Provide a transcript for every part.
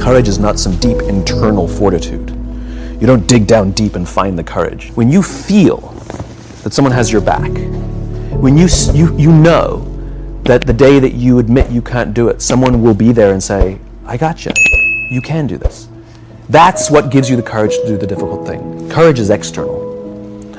Courage is not some deep internal fortitude. You don't dig down deep and find the courage. When you feel that someone has your back, when you know that the day that you admit you can't do it, someone will be there and say, I got you. You can do this. That's what gives you the courage to do the difficult thing. Courage is external.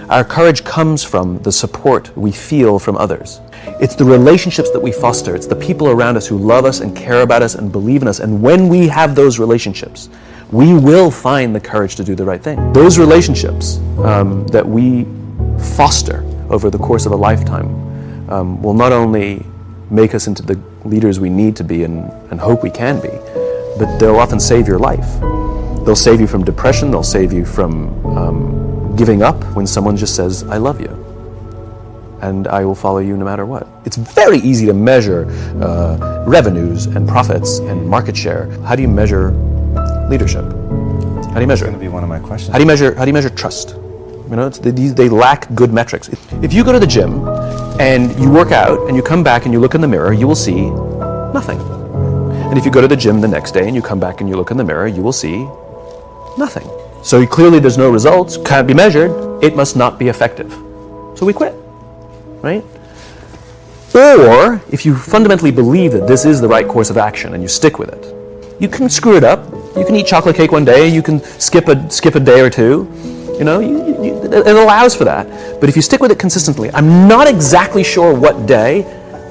Our courage comes from the support we feel from others. It's the relationships that we foster. It's the people around us who love us and care about us and believe in us. And when we have those relationships, we will find the courage to do the right thing. Those relationships that we foster over the course of a lifetime will not only make us into the leaders we need to be and hope we can be, but they'll often save your life. They'll save you from depression. They'll save you from giving up when someone just says, I love you, and I will follow you no matter what. It's very easy to measure revenues and profits and market share. How do you measure leadership? How do you measure it? That's going to be one of my questions. How do you measure trust? You know, they lack good metrics. If you go to the gym and you work out and you come back and you look in the mirror, you will see nothing. And if you go to the gym the next day and you come back and you look in the mirror, you will see nothing. So clearly there's no results, can't be measured, it must not be effective. So we quit, right? Or if you fundamentally believe that this is the right course of action and you stick with it, you can screw it up. You can eat chocolate cake one day, you can skip a day or two. You know, it allows for that. But if you stick with it consistently, I'm not exactly sure what day,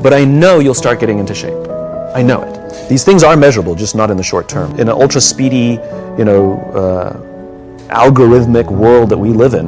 but I know you'll start getting into shape. I know it. These things are measurable, just not in the short term. In an ultra speedy, algorithmic world that we live in,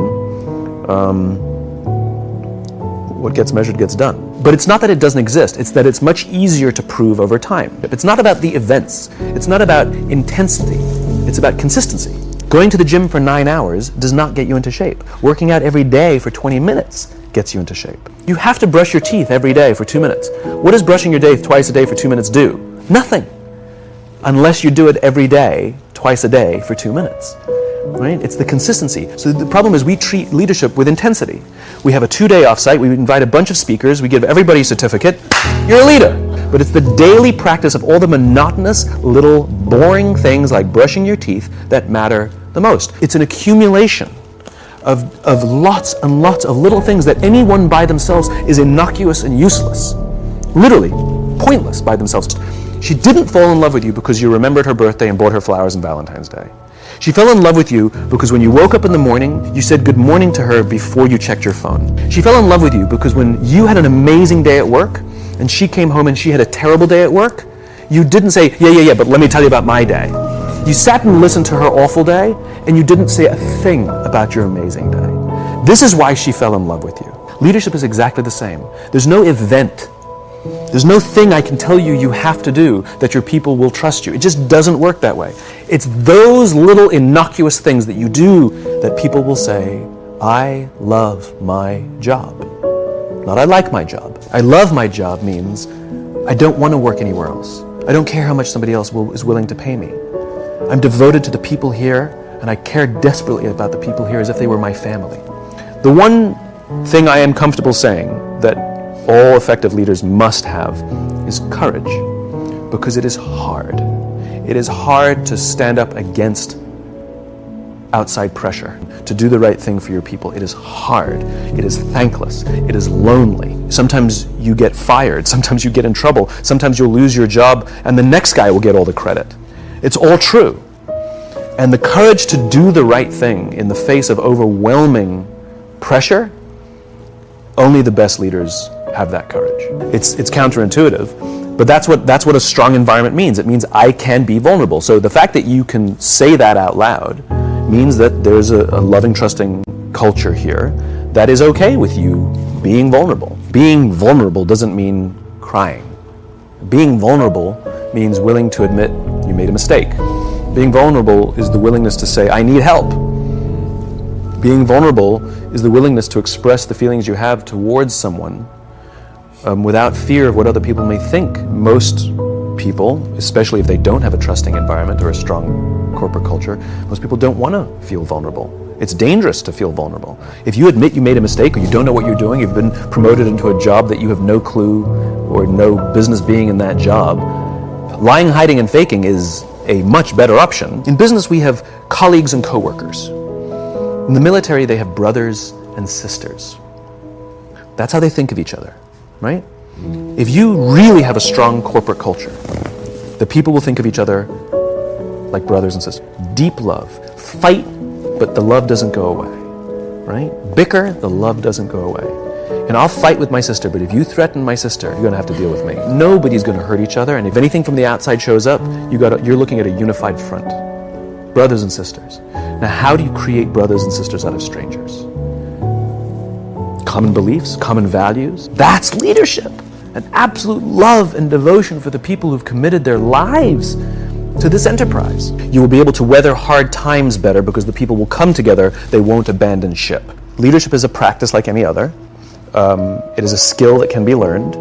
what gets measured gets done. But it's not that it doesn't exist, it's that it's much easier to prove over time. It's not about the events, it's not about intensity, it's about consistency. Going to the gym for 9 hours does not get you into shape. Working out every day for 20 minutes gets you into shape. You have to brush your teeth every day for 2 minutes. What does brushing your teeth twice a day for 2 minutes do? Nothing. Unless you do it every day, twice a day for 2 minutes. Right? It's the consistency. So the problem is we treat leadership with intensity. We have a 2-day offsite, we invite a bunch of speakers, we give everybody a certificate, you're a leader. But it's the daily practice of all the monotonous, little, boring things like brushing your teeth that matter the most. It's an accumulation of lots and lots of little things that anyone by themselves is innocuous and useless. Literally, pointless by themselves. She didn't fall in love with you because you remembered her birthday and bought her flowers on Valentine's Day. She fell in love with you because when you woke up in the morning, you said good morning to her before you checked your phone. She fell in love with you because when you had an amazing day at work and she came home and she had a terrible day at work, you didn't say, yeah, but let me tell you about my day. You sat and listened to her awful day and you didn't say a thing about your amazing day. This is why she fell in love with you. Leadership is exactly the same. There's no event. There's no thing I can tell you you have to do that your people will trust you. It just doesn't work that way. It's those little innocuous things that you do that people will say, I love my job. Not I like my job. I love my job means I don't want to work anywhere else. I don't care how much somebody else is willing to pay me. I'm devoted to the people here and I care desperately about the people here as if they were my family. The one thing I am comfortable saying that all effective leaders must have is courage, because it is hard. It is hard to stand up against outside pressure, to do the right thing for your people. It is hard. It is thankless. It is lonely. Sometimes you get fired. Sometimes you get in trouble. Sometimes you'll lose your job and the next guy will get all the credit. It's all true. And the courage to do the right thing in the face of overwhelming pressure, only the best leaders have that courage. It's counterintuitive, but that's what a strong environment means. It means I can be vulnerable. So the fact that you can say that out loud means that there's a loving, trusting culture here that is okay with you being vulnerable. Being vulnerable doesn't mean crying. Being vulnerable means willing to admit you made a mistake. Being vulnerable is the willingness to say, I need help. Being vulnerable is the willingness to express the feelings you have towards someone without fear of what other people may think. Most people, especially if they don't have a trusting environment or a strong corporate culture, most people don't want to feel vulnerable. It's dangerous to feel vulnerable. If you admit you made a mistake or you don't know what you're doing, you've been promoted into a job that you have no clue or no business being in that job, lying, hiding, and faking is a much better option. In business, we have colleagues and coworkers. In the military, they have brothers and sisters. That's how they think of each other, right? If you really have a strong corporate culture, the people will think of each other like brothers and sisters. Deep love. Fight, but the love doesn't go away, right? Bicker, the love doesn't go away. And I'll fight with my sister, but if you threaten my sister, you're going to have to deal with me. Nobody's going to hurt each other, and if anything from the outside shows up, you're looking at a unified front. Brothers and sisters. Now, how do you create brothers and sisters out of strangers? Common beliefs, common values. That's leadership. An absolute love and devotion for the people who've committed their lives to this enterprise. You will be able to weather hard times better because the people will come together. They won't abandon ship. Leadership is a practice like any other. It is a skill that can be learned,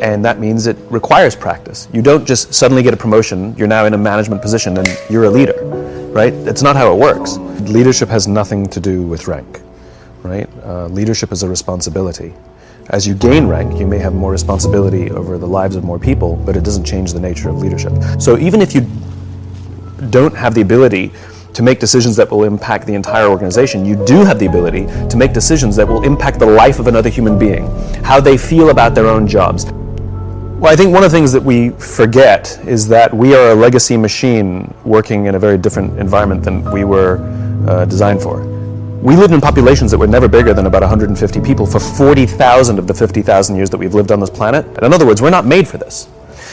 and that means it requires practice. You don't just suddenly get a promotion, you're now in a management position and you're a leader, right? That's not how it works. Leadership has nothing to do with rank, right? Leadership is a responsibility. As you gain rank, you may have more responsibility over the lives of more people, but it doesn't change the nature of leadership. So even if you don't have the ability to make decisions that will impact the entire organization, you do have the ability to make decisions that will impact the life of another human being, how they feel about their own jobs. Well, I think one of the things that we forget is that we are a legacy machine working in a very different environment than we were designed for. We lived in populations that were never bigger than about 150 people for 40,000 of the 50,000 years that we've lived on this planet. And in other words, we're not made for this.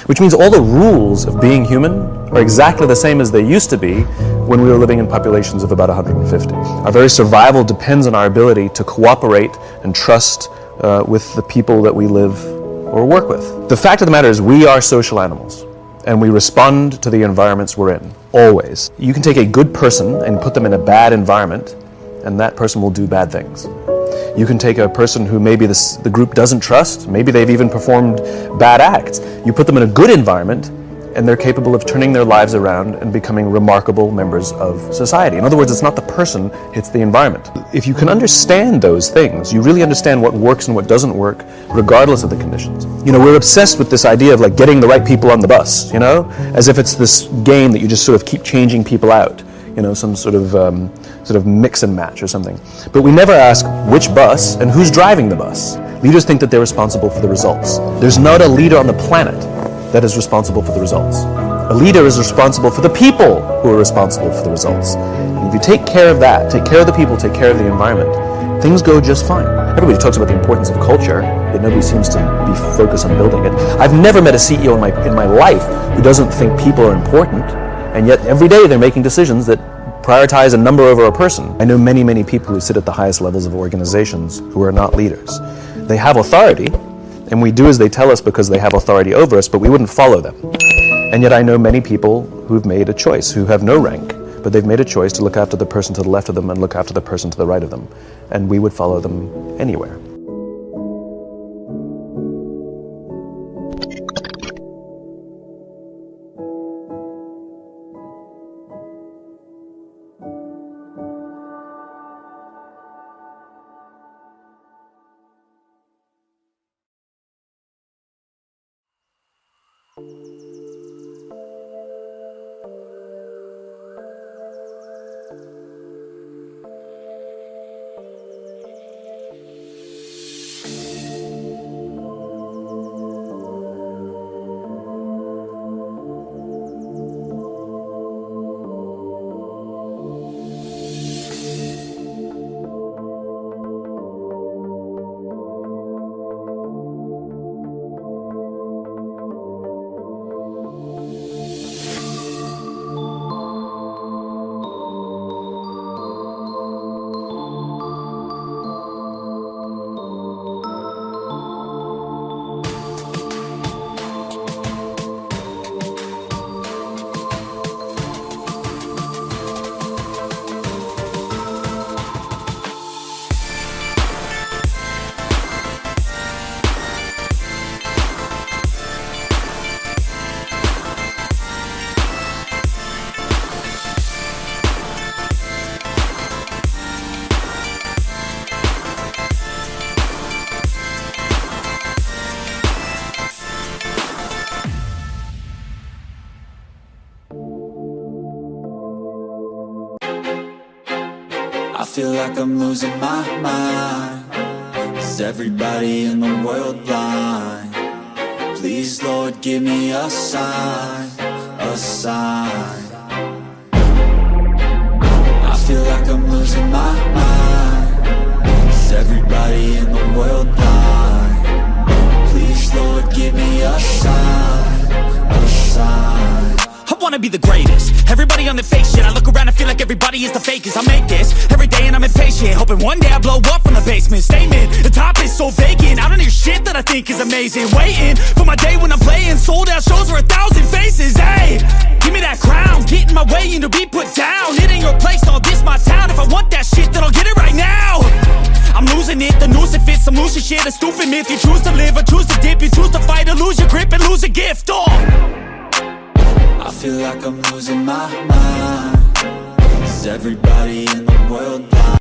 Which means all the rules of being human are exactly the same as they used to be when we were living in populations of about 150. Our very survival depends on our ability to cooperate and trust with the people that we live or work with. The fact of the matter is we are social animals, and we respond to the environments we're in, always. You can take a good person and put them in a bad environment, and that person will do bad things. You can take a person who maybe the group doesn't trust, maybe they've even performed bad acts. You put them in a good environment, and they're capable of turning their lives around and becoming remarkable members of society. In other words, it's not the person, it's the environment. If you can understand those things, you really understand what works and what doesn't work, regardless of the conditions. You know, we're obsessed with this idea of like getting the right people on the bus, you know, as if it's this game that you just sort of keep changing people out. You know, some sort of mix and match or something. But we never ask which bus and who's driving the bus. Leaders think that they're responsible for the results. There's not a leader on the planet that is responsible for the results. A leader is responsible for the people who are responsible for the results. And if you take care of that, take care of the people, take care of the environment, things go just fine. Everybody talks about the importance of culture, yet nobody seems to be focused on building it. I've never met a CEO in my life who doesn't think people are important, and yet every day they're making decisions that prioritize a number over a person. I know many, many people who sit at the highest levels of organizations who are not leaders. They have authority, and we do as they tell us because they have authority over us, but we wouldn't follow them. And yet I know many people who've made a choice, who have no rank, but they've made a choice to look after the person to the left of them and look after the person to the right of them. And we would follow them anywhere. I feel like I'm losing my mind. Is everybody in the world blind? Please, Lord, give me a sign, a sign. I feel like I'm losing my mind. Is everybody in the world blind? Please, Lord, give me a sign, a sign. I wanna be the greatest. Everybody on the fake shit. I look around and feel like everybody is the fakest. I make this every day and I'm impatient, hoping one day I blow up from the basement. Statement, the top is so vacant. I don't hear shit that I think is amazing. Waiting for my day when I'm playing sold out shows for 1,000 faces. Hey, give me that crown, get in my way and to be put down. It ain't your place, all this my town. If I want that shit, then I'll get it right now. I'm losing it, the noose it fits. I'm losing shit, a stupid myth. You choose to live or choose to dip. You choose to fight or lose your grip and lose a gift. I feel like I'm losing my mind. Is everybody in the world blind?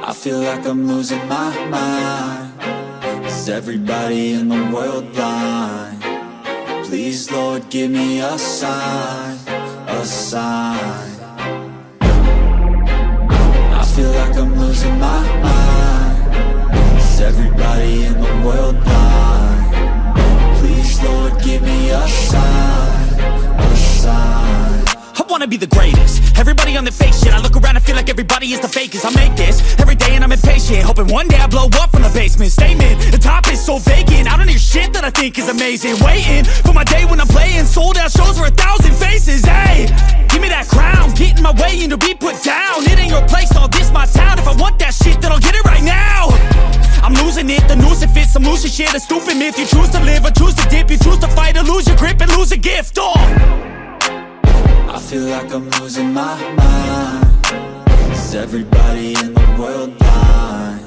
I feel like I'm losing my mind. Is everybody in the world blind? Please, Lord, give me a sign, a sign. I feel like I'm losing my mind. Is everybody in the world blind? Please, Lord, give me a sign, a sign. I wanna be the greatest. Everybody on the fake shit. I look around and feel like everybody is the fakest. I make this every day and I'm impatient, hoping one day I blow up from the basement. Statement, the top is so vacant. I don't hear shit that I think is amazing. Waiting for my day when I'm playing sold out shows for 1,000 faces. Hey, give me that crown, get in my way and to be put down. It ain't your place, all this my town. If I want that shit, then I'll get it right now. I'm losing it, the noose it fits. I'm losing shit, a stupid myth. You choose to live or choose to dip. You choose to fight or lose your grip and lose a gift. I feel like I'm losing my mind. Is everybody in the world blind?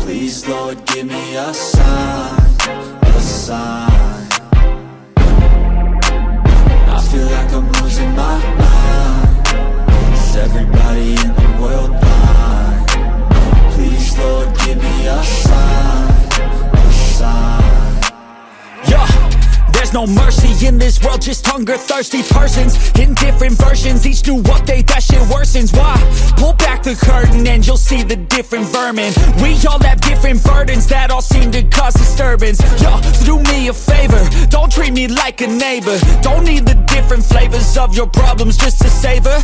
Please, Lord, give me a sign, a sign. I feel like I'm losing my mind. Is everybody in the world blind? Please, Lord, give me a sign, a sign. Yeah. There's no mercy in this world, just hunger-thirsty persons in different versions. Each new update, that shit worsens. Why? Pull back the curtain and you'll see the different vermin. We all have different burdens that all seem to cause disturbance. Yo, so do me a favor, don't treat me like a neighbor. Don't need the different flavors of your problems just to savor.